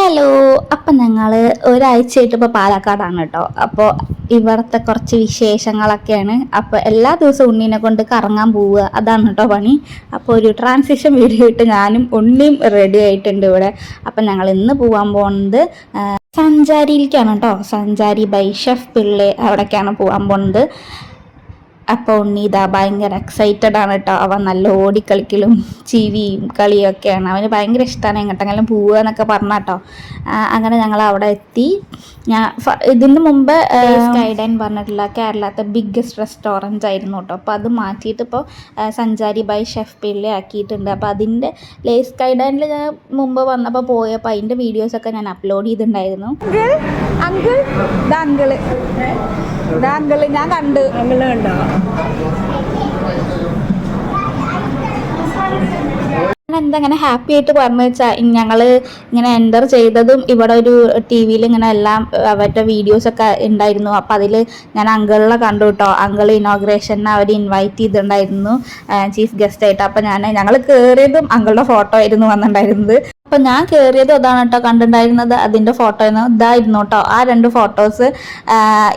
Hello. അപ്പം ഞങ്ങൾ ഒരാഴ്ചയായിട്ട് ഇപ്പോൾ പാലക്കാടാണ് കേട്ടോ. അപ്പോൾ ഇവിടുത്തെ കുറച്ച് വിശേഷങ്ങളൊക്കെയാണ്. അപ്പോൾ എല്ലാ ദിവസവും ഉണ്ണീനെ കൊണ്ട് കറങ്ങാൻ പോവുക, അതാണ് കേട്ടോ പണി. അപ്പോൾ ഒരു ട്രാൻസിഷൻ വീഡിയോ ഇട്ട് ഞാനും ഉണ്ണിയും റെഡി ആയിട്ടുണ്ട് ഇവിടെ. അപ്പം ഞങ്ങൾ ഇന്ന് പോകാൻ പോകുന്നത് സഞ്ചാരിയിലേക്കാണ് കേട്ടോ. സഞ്ചാരി ബൈ ഷെഫ് പിള്ളെ, അവിടേക്കാണ് പോകാൻ പോകുന്നത്. അപ്പോൾ ഉണ്ണി ഇതാ ഭയങ്കര എക്സൈറ്റഡ് ആണ് കേട്ടോ. അവൻ നല്ല ഓടിക്കളിക്കലും ചിരിയും കളിയൊക്കെയാണ്. അവന് ഭയങ്കര ഇഷ്ടമാണ് എങ്ങോട്ടെങ്കിലും പോവുക എന്നൊക്കെ പറഞ്ഞാട്ടോ. അങ്ങനെ ഞങ്ങൾ അവിടെ എത്തി. ഇതിന് മുമ്പ് സ്കൈഡൈൻ പറഞ്ഞിട്ടുള്ള കേരളത്തെ ബിഗ്ഗസ്റ്റ് റെസ്റ്റോറൻറ്റ് ആയിരുന്നു കേട്ടോ. അപ്പോൾ അത് മാറ്റിയിട്ട് ഇപ്പോൾ സഞ്ചാരി ബൈ ഷെഫ് പിള്ളെ ആക്കിയിട്ടുണ്ട്. അപ്പോൾ അതിൻ്റെ സ്കൈഡൈനിൽ ഞാൻ മുമ്പ് വന്നപ്പോൾ പോയപ്പോൾ അതിൻ്റെ വീഡിയോസൊക്കെ ഞാൻ അപ്ലോഡ് ചെയ്തിട്ടുണ്ടായിരുന്നു. അങ്കിള് ഞാൻ കണ്ടു. എന്താ ഇങ്ങനെ ഹാപ്പി ആയിട്ട് പറഞ്ഞു വെച്ചാൽ ഞങ്ങൾ ഇങ്ങനെ എൻ്റർ ചെയ്തതും ഇവിടെ ഒരു ടി വിയിൽ ഇങ്ങനെ എല്ലാം അവരുടെ വീഡിയോസൊക്കെ ഉണ്ടായിരുന്നു. അപ്പോൾ അതിൽ ഞാൻ അങ്കിളിനെ കണ്ടു കേട്ടോ. അങ്കിൾ ഇനോഗ്രേഷന് അവർ ഇൻവൈറ്റ് ചെയ്തിട്ടുണ്ടായിരുന്നു ചീഫ് ഗസ്റ്റ് ആയിട്ട്. അപ്പോൾ ഞങ്ങൾ കയറിയതും അങ്കിളുടെ ഫോട്ടോ ആയിരുന്നു വന്നിട്ടുണ്ടായിരുന്നത്. അപ്പോൾ ഞാൻ കയറിയതും അതാണ് കേട്ടോ കണ്ടിട്ടുണ്ടായിരുന്നത്. അതിൻ്റെ ഫോട്ടോ ഇതായിരുന്നു കേട്ടോ. ആ 2 ഫോട്ടോസ്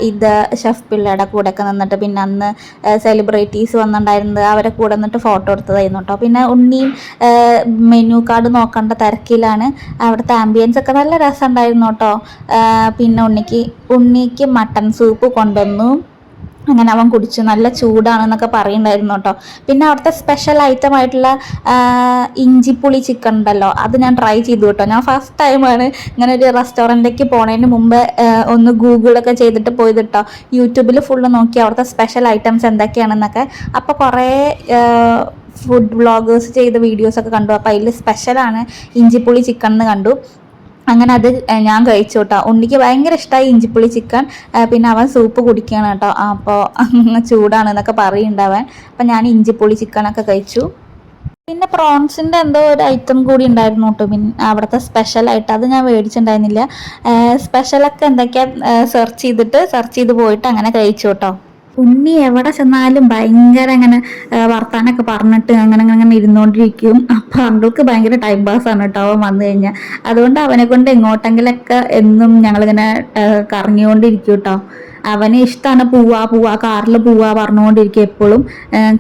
ഇത് ഷെഫ് പിള്ളയുടെ കൂടെ ഒക്കെ നിന്നിട്ട്, പിന്നെ അന്ന് സെലിബ്രിറ്റീസ് വന്നിട്ടുണ്ടായിരുന്നത് അവരെ കൂടെ നിന്നിട്ട് ഫോട്ടോ എടുത്തതായിരുന്നു കേട്ടോ. പിന്നെ ഉണ്ണിയും മെനു കാർഡ് നോക്കേണ്ട തിരക്കിലാണ്. അവിടുത്തെ ആംബിയൻസ് ഒക്കെ നല്ല രസമുണ്ടായിരുന്നു കേട്ടോ. പിന്നെ ഉണ്ണിക്ക് മട്ടൺ സൂപ്പ് കൊണ്ടുവന്നു. അങ്ങനെ അവൻ കുടിച്ചു. നല്ല ചൂടാണെന്നൊക്കെ പറയുന്നുണ്ടായിരുന്നു കേട്ടോ. പിന്നെ അവിടുത്തെ സ്പെഷ്യൽ ഐറ്റം ആയിട്ടുള്ള ഇഞ്ചിപ്പുളി ചിക്കൻ ഉണ്ടല്ലോ, അത് ഞാൻ ട്രൈ ചെയ്തു കേട്ടോ. ഞാൻ ഫസ്റ്റ് ടൈമാണ് ഇങ്ങനെ ഒരു റെസ്റ്റോറൻറ്റിലേക്ക് പോണതിന് മുമ്പ് ഒന്ന് ഗൂഗിളൊക്കെ ചെയ്തിട്ട് പോയത് കേട്ടോ. യൂട്യൂബിൽ ഫുള്ള് നോക്കി അവിടുത്തെ സ്പെഷ്യൽ ഐറ്റംസ് എന്തൊക്കെയാണെന്നൊക്കെ. അപ്പോൾ കുറേ ഫുഡ് വ്ളോഗേഴ്സ് ചെയ്ത വീഡിയോസൊക്കെ കണ്ടു. അപ്പോൾ അതിൽ സ്പെഷ്യലാണ് ഇഞ്ചിപ്പുളി ചിക്കൻ എന്ന് കണ്ടു. അങ്ങനെ അത് ഞാൻ കഴിച്ചു കേട്ടോ. ഉണ്ണിക്ക് ഭയങ്കര ഇഷ്ടമായി ഇഞ്ചിപ്പുളി ചിക്കൻ. പിന്നെ അവൻ സൂപ്പ് കുടിക്കുകയാണ് കേട്ടോ. അപ്പോൾ ചൂടാണെന്നൊക്കെ പറയുന്നുണ്ടവൻ. അപ്പം ഞാൻ ഇഞ്ചിപ്പുളി ചിക്കനൊക്കെ കഴിച്ചു. പിന്നെ പ്രോൺസിൻ്റെ എന്തോ ഒരു ഐറ്റം കൂടി ഉണ്ടായിരുന്നു കേട്ടോ. പിന്നെ അവിടുത്തെ സ്പെഷ്യലായിട്ട് അത് ഞാൻ മേടിച്ചിട്ടുണ്ടായിരുന്നില്ല. സ്പെഷ്യലൊക്കെ എന്തൊക്കെയാണ് സെർച്ച് ചെയ്ത് പോയിട്ട് അങ്ങനെ കഴിച്ചു കേട്ടോ. ഉണ്ണി എവിടെ ചെന്നാലും ഭയങ്കര അങ്ങനെ വർത്താനൊക്കെ പറഞ്ഞിട്ട് അങ്ങനെ ഇരുന്നുകൊണ്ടിരിക്കും. അപ്പം അങ്കിൾക്ക് ഭയങ്കര ടൈം പാസ്സാണ് കേട്ടോ അവൻ വന്നു കഴിഞ്ഞാൽ. അതുകൊണ്ട് അവനെ കൊണ്ട് എങ്ങോട്ടെങ്കിലൊക്കെ എന്നും ഞങ്ങളിങ്ങനെ കറങ്ങിക്കൊണ്ടിരിക്കും കേട്ടോ. അവന് ഇഷ്ടമാണ് പോവാ കാറിൽ പോവാ പറഞ്ഞുകൊണ്ടിരിക്കും എപ്പോഴും.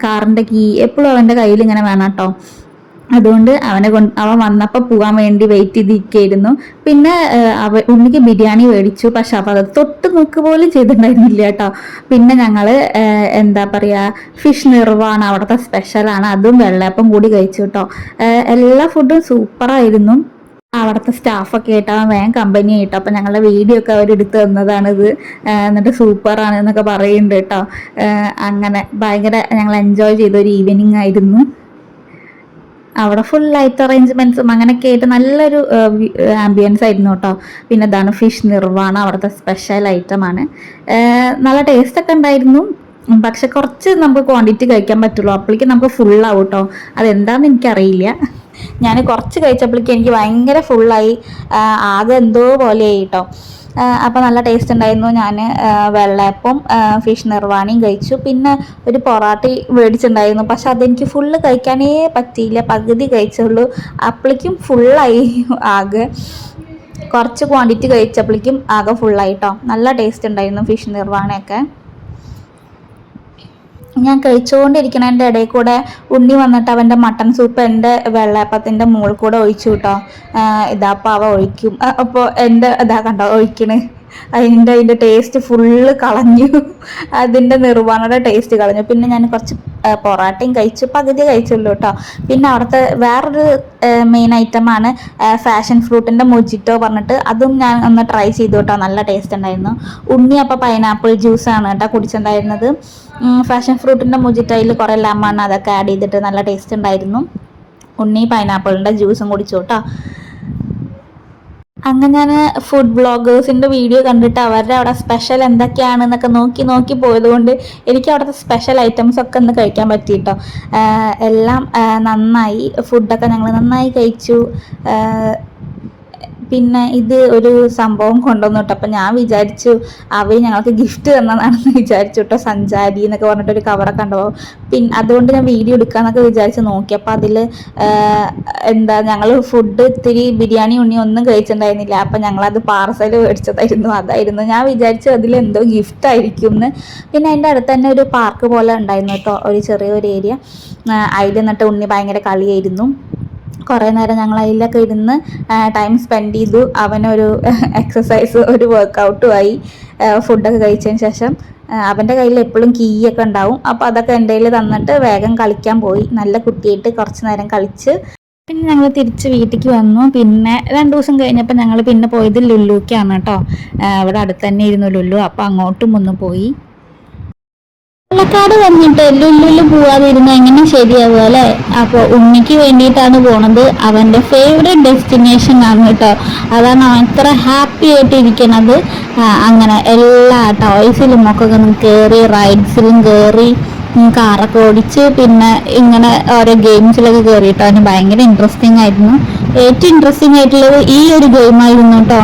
കാറിൻ്റെ കീ എപ്പോഴും അവൻ്റെ കയ്യിൽ ഇങ്ങനെ വേണം കേട്ടോ. അതുകൊണ്ട് അവൻ വന്നപ്പോൾ പോകാൻ വേണ്ടി വെയിറ്റ് ചെയ്തിരിക്കുകയായിരുന്നു. പിന്നെ ഉണ്ണിക്ക് ബിരിയാണി മേടിച്ചു. പക്ഷെ അപ്പോൾ അത് തൊട്ട് നോക്ക് പോലും ചെയ്തിട്ടുണ്ടായിരുന്നില്ല കേട്ടോ. പിന്നെ ഞങ്ങൾ എന്താ പറയുക, ഫിഷ് നിർവാണ അവിടുത്തെ സ്പെഷ്യലാണ്. അതും വെള്ളയപ്പം കൂടി കഴിച്ചു കേട്ടോ. എല്ലാ ഫുഡും സൂപ്പറായിരുന്നു. അവിടുത്തെ സ്റ്റാഫൊക്കെ ആയിട്ട് അവൻ വേഗം കമ്പനി ആയിട്ടോ. അപ്പം ഞങ്ങളുടെ വീഡിയോ ഒക്കെ അവരെടുത്ത് തന്നതാണിത്. എന്നിട്ട് സൂപ്പറാണ് എന്നൊക്കെ പറയുന്നുണ്ട് കേട്ടോ. അങ്ങനെ ഭയങ്കര ഞങ്ങൾ എൻജോയ് ചെയ്തൊരു ഈവനിങ് ആയിരുന്നു. അവിടെ ഫുൾ ലൈറ്റ് അറേഞ്ച്മെൻറ്റ്സും അങ്ങനെയൊക്കെ ആയിട്ട് നല്ലൊരു ആംബിയൻസ് ആയിരുന്നു കേട്ടോ. പിന്നെ ഇതാണ് ഫിഷ് നിർവാണ, അവിടുത്തെ സ്പെഷ്യൽ ഐറ്റമാണ്. നല്ല ടേസ്റ്റൊക്കെ ഉണ്ടായിരുന്നു. പക്ഷെ കുറച്ച് നമുക്ക് ക്വാണ്ടിറ്റി കഴിക്കാൻ പറ്റുള്ളൂ. അപ്പോഴേക്കും നമുക്ക് ഫുള്ളാവും കേട്ടോ. അതെന്താണെന്ന് എനിക്കറിയില്ല. ഞാൻ കുറച്ച് കഴിച്ചപ്പോഴേക്കും എനിക്ക് ഭയങ്കര ഫുള്ളായി. ആകെ എന്തോ പോലെയായി കേട്ടോ. അപ്പോൾ നല്ല ടേസ്റ്റ് ഉണ്ടായിരുന്നു. ഞാൻ വെള്ളയപ്പം ഫിഷ് നിർവാണിയും കഴിച്ചു. പിന്നെ ഒരു പൊറാട്ടി മേടിച്ചിട്ടുണ്ടായിരുന്നു. പക്ഷെ അതെനിക്ക് ഫുള്ള് കഴിക്കാനേ പറ്റിയില്ല. പകുതി കഴിച്ചുള്ളൂ. അപ്പോഴേക്കും ഫുള്ളായി. ആകെ കുറച്ച് ക്വാണ്ടിറ്റി കഴിച്ചപ്പോഴേക്കും ആകെ ഫുള്ളായി കേട്ടോ. നല്ല ടേസ്റ്റ് ഉണ്ടായിരുന്നു ഫിഷ് നിർവാണയൊക്കെ. ഞാൻ കഴിച്ചുകൊണ്ടിരിക്കണതിൻ്റെ ഇടയിൽ കൂടെ ഉണ്ണി വന്നിട്ട് അവൻ്റെ മട്ടൺ സൂപ്പ് എൻ്റെ വെള്ളയപ്പത്തിൻ്റെ മുകളിൽ കൂടെ ഒഴിച്ചു കേട്ടോ. ഇതാപ്പോൾ അവ ഒഴിക്കും. അപ്പോൾ എൻ്റെ ഇതാ കണ്ടോ ഒഴിക്കണേ. അതിൻ്റെ ടേസ്റ്റ് ഫുള്ള് കളഞ്ഞു. അതിൻ്റെ നിർവ്വാണയുടെ ടേസ്റ്റ് കളഞ്ഞു. പിന്നെ ഞാൻ കുറച്ച് പൊറാട്ടയും കഴിച്ചു. പകുതി കഴിച്ചുള്ളൂ കേട്ടോ. പിന്നെ അവിടുത്തെ വേറൊരു മെയിൻ ഐറ്റമാണ് ഫാഷൻ ഫ്രൂട്ടിൻ്റെ മൊജിറ്റോ പറഞ്ഞിട്ട്. അതും ഞാൻ ഒന്ന് ട്രൈ ചെയ്തു കേട്ടോ. നല്ല ടേസ്റ്റ് ഉണ്ടായിരുന്നു. ഉണ്ണി അപ്പോൾ പൈനാപ്പിൾ ജ്യൂസാണ് കേട്ടോ കുടിച്ചിട്ടുണ്ടായിരുന്നത്. ഫാഷൻ ഫ്രൂട്ടിൻ്റെ മൊജിറ്റോയിൽ കുറേ ലെമൺ അതൊക്കെ ആഡ് ചെയ്തിട്ട് നല്ല ടേസ്റ്റ് ഉണ്ടായിരുന്നു. ഉണ്ണി പൈനാപ്പിളിൻ്റെ ജ്യൂസും കുടിച്ചു കേട്ടോ. അങ്ങനെ ഞാൻ ഫുഡ് വ്ളോഗേഴ്സിൻ്റെ വീഡിയോ കണ്ടിട്ട് അവരുടെ അവിടെ സ്പെഷ്യൽ എന്തൊക്കെയാണെന്നൊക്കെ നോക്കി പോയതുകൊണ്ട് എനിക്ക് അവിടുത്തെ സ്പെഷ്യൽ ഐറ്റംസ് ഒക്കെ ഒന്ന് കഴിക്കാൻ പറ്റി കേട്ടോ. എല്ലാം നന്നായി. ഫുഡൊക്കെ ഞങ്ങൾ നന്നായി കഴിച്ചു. പിന്നെ ഇത് ഒരു സംഭവം കൊണ്ടുവന്നു കേട്ടോ. അപ്പം ഞാൻ വിചാരിച്ചു അവർ ഞങ്ങൾക്ക് ഗിഫ്റ്റ് തന്നതാണെന്ന് വിചാരിച്ചു കേട്ടോ. സഞ്ചാരി എന്നൊക്കെ പറഞ്ഞിട്ടൊരു കവറൊക്കെ ഉണ്ടാവും. പിന്നെ അതുകൊണ്ട് ഞാൻ വീഡിയോ എടുക്കാമെന്നൊക്കെ വിചാരിച്ച് നോക്കി. അപ്പം അതിൽ എന്താ, ഞങ്ങൾ ഫുഡ് ഇത്തിരി ബിരിയാണി ഉണ്ണി ഒന്നും കഴിച്ചിട്ടുണ്ടായിരുന്നില്ല. അപ്പം ഞങ്ങളത് പാർസൽ മേടിച്ചതായിരുന്നു. അതായിരുന്നു ഞാൻ വിചാരിച്ചു അതിലെന്തോ ഗിഫ്റ്റ് ആയിരിക്കും എന്ന്. പിന്നെ അതിൻ്റെ അടുത്ത് തന്നെ ഒരു പാർക്ക് പോലെ ഉണ്ടായിരുന്നു കേട്ടോ, ഒരു ചെറിയൊരു ഏരിയ. അതിൽ നിന്നിട്ട് ഉണ്ണി ഭയങ്കര കളിയായിരുന്നു. കുറേ നേരം ഞങ്ങൾ അതിലൊക്കെ ഇരുന്ന് ടൈം സ്പെൻഡ് ചെയ്തു. അവനൊരു എക്സസൈസ്, ഒരു വർക്കൗട്ടും ആയി. ഫുഡൊക്കെ കഴിച്ചതിന് ശേഷം അവൻ്റെ കയ്യിൽ എപ്പോഴും കീ ഒക്കെ ഉണ്ടാവും. അപ്പോൾ അതൊക്കെ എൻ്റെ കയ്യിൽ തന്നിട്ട് വേഗം കളിക്കാൻ പോയി. നല്ല കുട്ടിയായിട്ട് കുറച്ച് നേരം കളിച്ച് പിന്നെ ഞങ്ങൾ തിരിച്ച് വീട്ടിലേക്ക് വന്നു. പിന്നെ 2 ദിവസം കഴിഞ്ഞപ്പോൾ ഞങ്ങൾ പിന്നെ പോയത് ലുലുക്കാണ് കേട്ടോ. ഇവിടെ അടുത്ത് തന്നെ ഇരുന്നു ലുലു. അപ്പോൾ അങ്ങോട്ടും ഒന്ന് പോയി. പാലക്കാട് വന്നിട്ട് ലുലുവിൽ പോവാതിരുന്ന എങ്ങനെ ശരിയാവുക അല്ലേ? അപ്പോൾ ഉണ്ണിക്ക് വേണ്ടിയിട്ടാണ് പോണത്. അവൻ്റെ ഫേവറേറ്റ് ഡെസ്റ്റിനേഷൻ ആണ് കേട്ടോ. അതാണ് അവൻ ഇത്ര ഹാപ്പി ആയിട്ട് ഇരിക്കണത്. അങ്ങനെ എല്ലാ ടോയ്സിലും ഒക്കെ കയറി, റൈഡ്സിലും കയറി, കാറൊക്കെ ഓടിച്ച്, പിന്നെ ഇങ്ങനെ ഓരോ ഗെയിംസിലൊക്കെ കയറിയിട്ട് അവന് ഭയങ്കര ഇൻട്രസ്റ്റിംഗ് ആയിരുന്നു. ഏറ്റവും ഇൻട്രസ്റ്റിംഗ് ആയിട്ടുള്ളത് ഈ ഒരു ഗെയിമായിരുന്നു കേട്ടോ.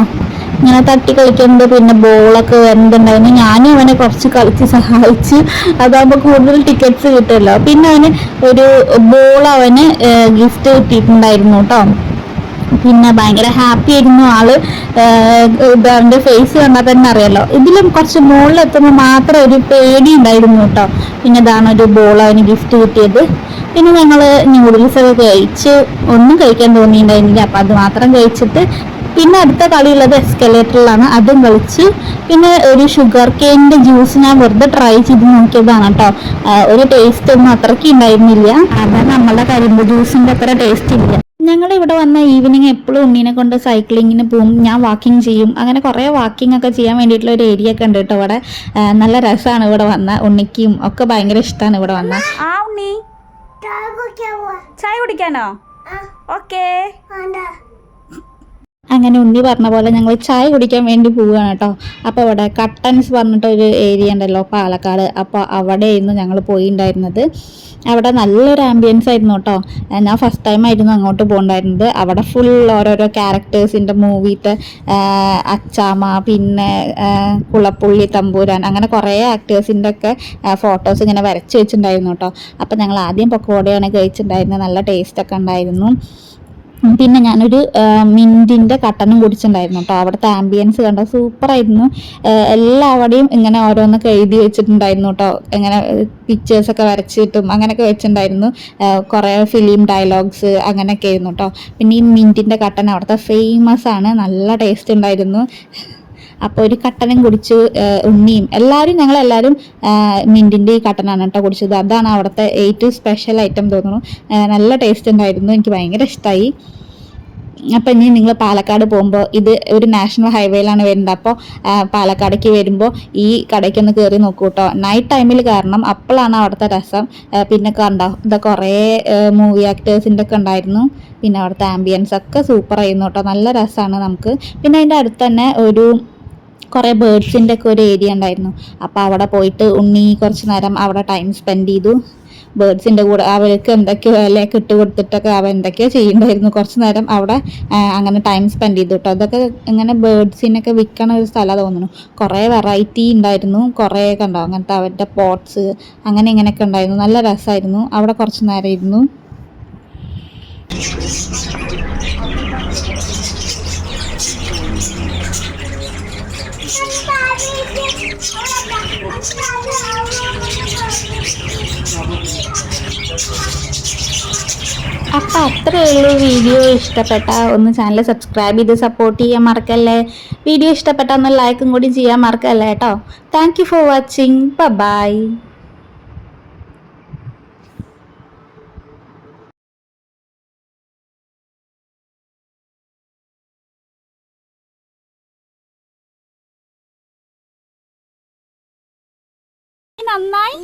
ഇങ്ങനെ തട്ടി കളിക്കുന്നത്. പിന്നെ ബോളൊക്കെ വരുന്നുണ്ടായിരുന്നു. ഞാനും അവനെ കുറച്ച് കളിച്ച് സഹായിച്ച്. അതാകുമ്പോൾ കൂടുതൽ ടിക്കറ്റ്സ് കിട്ടുമല്ലോ. പിന്നെ അവന് ഒരു ബോൾ അവന് ഗിഫ്റ്റ് കിട്ടിയിട്ടുണ്ടായിരുന്നു കേട്ടോ. പിന്നെ ഭയങ്കര ഹാപ്പി ആയിരുന്നു ആള്. അവൻ്റെ ഫേസ് കണ്ടാൽ തന്നെ അറിയാലോ. ഇതിലും കുറച്ച് മുകളിലെത്തുമ്പോൾ മാത്രം ഒരു പേടി ഉണ്ടായിരുന്നു കേട്ടോ. പിന്നെ ഇതാണ് ഒരു ബോൾ അവന് ഗിഫ്റ്റ് കിട്ടിയത്. പിന്നെ ഞങ്ങൾ ന്യൂഡിൽസൊക്കെ കഴിച്ച്, ഒന്നും കഴിക്കാൻ തോന്നിയിട്ടുണ്ടായിരുന്നില്ല. അപ്പം അത് മാത്രം കഴിച്ചിട്ട് പിന്നെ അടുത്ത കളിയുള്ളത് എസ്കലേറ്ററിലാണ്. അതും കളിച്ച് പിന്നെ ഒരു ഷുഗർ കെയിൻ്റെ ജ്യൂസ് ഞാൻ വെറുതെ ട്രൈ ചെയ്ത് നോക്കിയതാണ് കേട്ടോ. ഒരു ടേസ്റ്റ് ഒന്നും അത്രയ്ക്ക് ഉണ്ടായിരുന്നില്ല. അത് നമ്മളുടെ കരിമ്പ് ജ്യൂസിൻ്റെ അത്ര ടേസ്റ്റ് ഇല്ല. ഞങ്ങളിവിടെ വന്ന ഈവനിങ് എപ്പോഴും ഉണ്ണീനെ കൊണ്ട് സൈക്ലിങ്ങിന് പോവും. ഞാൻ വാക്കിംഗ് ചെയ്യും. അങ്ങനെ കുറേ വാക്കിംഗ് ഒക്കെ ചെയ്യാൻ വേണ്ടിയിട്ടുള്ള ഒരു ഏരിയ ഒക്കെ ഉണ്ട് കേട്ടോ ഇവിടെ. നല്ല രസമാണ് ഇവിടെ വന്ന. ഉണ്ണിക്കും ഒക്കെ ഭയങ്കര ഇഷ്ടമാണ് ഇവിടെ വന്ന. ആ ഉണ്ണി ചായ കുടിക്കാനോ? ഓക്കേ. അങ്ങനെ ഉണ്ണി പറഞ്ഞ പോലെ ഞങ്ങൾ ചായ കുടിക്കാൻ വേണ്ടി പോവുകയാണ് കേട്ടോ. അപ്പോൾ ഇവിടെ കട്ടൻസ് പറഞ്ഞിട്ടൊരു ഏരിയ ഉണ്ടല്ലോ പാലക്കാട്. അപ്പോൾ അവിടെയായിരുന്നു ഞങ്ങൾ പോയിട്ടുണ്ടായിരുന്നത്. അവിടെ നല്ലൊരു ആംബിയൻസ് ആയിരുന്നു കേട്ടോ. ഞാൻ ഫസ്റ്റ് ടൈം ആയിരുന്നു അങ്ങോട്ട് പോകണ്ടായിരുന്നത്. അവിടെ ഫുൾ ഓരോരോ ക്യാരക്ടേഴ്സിൻ്റെ മൂവിത്തെ അച്ചാമ്മ, പിന്നെ കുളപ്പുള്ളി തമ്പൂരാൻ, അങ്ങനെ കുറേ ആക്ടേഴ്സിൻ്റെ ഒക്കെ ഫോട്ടോസ് ഇങ്ങനെ വരച്ച് വെച്ചിട്ടുണ്ടായിരുന്നു കേട്ടോ. അപ്പോൾ ഞങ്ങൾ ആദ്യം പക്കോടയാണ് കഴിച്ചിട്ടുണ്ടായിരുന്നത്. നല്ല ടേസ്റ്റൊക്കെ ഉണ്ടായിരുന്നു. പിന്നെ ഞാനൊരു മിൻറ്റിൻ്റെ കട്ടനും കുടിച്ചിട്ടുണ്ടായിരുന്നു കേട്ടോ. അവിടുത്തെ ആംബിയൻസ് കണ്ട സൂപ്പറായിരുന്നു. എല്ലാവരുടെയും ഇങ്ങനെ ഓരോന്നൊക്കെ എഴുതി വെച്ചിട്ടുണ്ടായിരുന്നു കേട്ടോ. ഇങ്ങനെ പിക്ചേഴ്സൊക്കെ വരച്ചിട്ടും അങ്ങനെയൊക്കെ വെച്ചിട്ടുണ്ടായിരുന്നു. കുറേ ഫിലിം ഡയലോഗ്സ് അങ്ങനെയൊക്കെ ആയിരുന്നു കേട്ടോ. പിന്നെ ഈ മിൻറ്റിൻ്റെ കട്ടൻ അവിടുത്തെ ഫേമസ് ആണ്. നല്ല ടേസ്റ്റ് ഉണ്ടായിരുന്നു. അപ്പോൾ ഒരു കട്ടനും കുടിച്ചു. ഉണ്ണിയും ഞങ്ങളെല്ലാവരും മിൻറ്റിൻ്റെ ഈ കട്ടനാണ് കേട്ടോ കുടിച്ചത്. അതാണ് അവിടുത്തെ ഏറ്റവും സ്പെഷ്യൽ ഐറ്റം തോന്നുന്നു. നല്ല ടേസ്റ്റ് ഉണ്ടായിരുന്നു. എനിക്ക് ഭയങ്കര ഇഷ്ടമായി. അപ്പം ഇനി നിങ്ങൾ പാലക്കാട് പോകുമ്പോൾ, ഇത് ഒരു നാഷണൽ ഹൈവേയിലാണ് വരുന്നത്. അപ്പോൾ പാലക്കാടേക്ക് വരുമ്പോൾ ഈ കടയ്ക്കൊന്ന് കയറി നോക്കൂ കേട്ടോ. നൈറ്റ് ടൈമിൽ കാരണം അപ്പോഴാണ് അവിടുത്തെ രസം. പിന്നെ കണ്ടോ, ഇത് കുറേ മൂവി ആക്ടേഴ്സിൻ്റെ ഒക്കെ ഉണ്ടായിരുന്നു. പിന്നെ അവിടുത്തെ ആംബിയൻസ് ഒക്കെ സൂപ്പറായിരുന്നു കേട്ടോ. നല്ല രസമാണ് നമുക്ക്. പിന്നെ അതിൻ്റെ അടുത്ത് തന്നെ ഒരു കുറേ ബേർഡ്സിൻ്റെ ഒക്കെ ഒരു ഏരിയ ഉണ്ടായിരുന്നു. അപ്പോൾ അവിടെ പോയിട്ട് ഉണ്ണി കുറച്ച് നേരം അവിടെ ടൈം സ്പെൻഡ് ചെയ്തു. ബേർഡ്സിൻ്റെ കൂടെ അവർക്ക് എന്തൊക്കെയോ ഇലയൊക്കെ ഇട്ട് കൊടുത്തിട്ടൊക്കെ അവ എന്തൊക്കെയോ ചെയ്യുന്നുണ്ടായിരുന്നു. കുറച്ച് നേരം അവിടെ അങ്ങനെ ടൈം സ്പെൻഡ് ചെയ്തു കേട്ടോ. അതൊക്കെ ഇങ്ങനെ ബേർഡ്സിനൊക്കെ വിൽക്കണ ഒരു സ്ഥലമാണ് തോന്നുന്നു. കുറേ വെറൈറ്റി ഉണ്ടായിരുന്നു. കുറേ കണ്ടോ അങ്ങനത്തെ അവരുടെ പോട്ട്സ് അങ്ങനെ ഇങ്ങനെയൊക്കെ ഉണ്ടായിരുന്നു. നല്ല രസമായിരുന്നു. അവിടെ കുറച്ച് നേരം ഇരുന്നു. അപ്പം അത്രയേ ഉള്ളൂ. വീഡിയോ ഇഷ്ടപ്പെട്ട ഒന്ന് ചാനൽ സബ്സ്ക്രൈബ് ചെയ്ത് സപ്പോർട്ട് ചെയ്യാൻ മറക്കല്ലേ. വീഡിയോ ഇഷ്ടപ്പെട്ട ഒന്ന് ലൈക്കും കൂടി ചെയ്യാൻ മറക്കല്ലേ കേട്ടോ. Thank you for watching. Bye. നന്നായി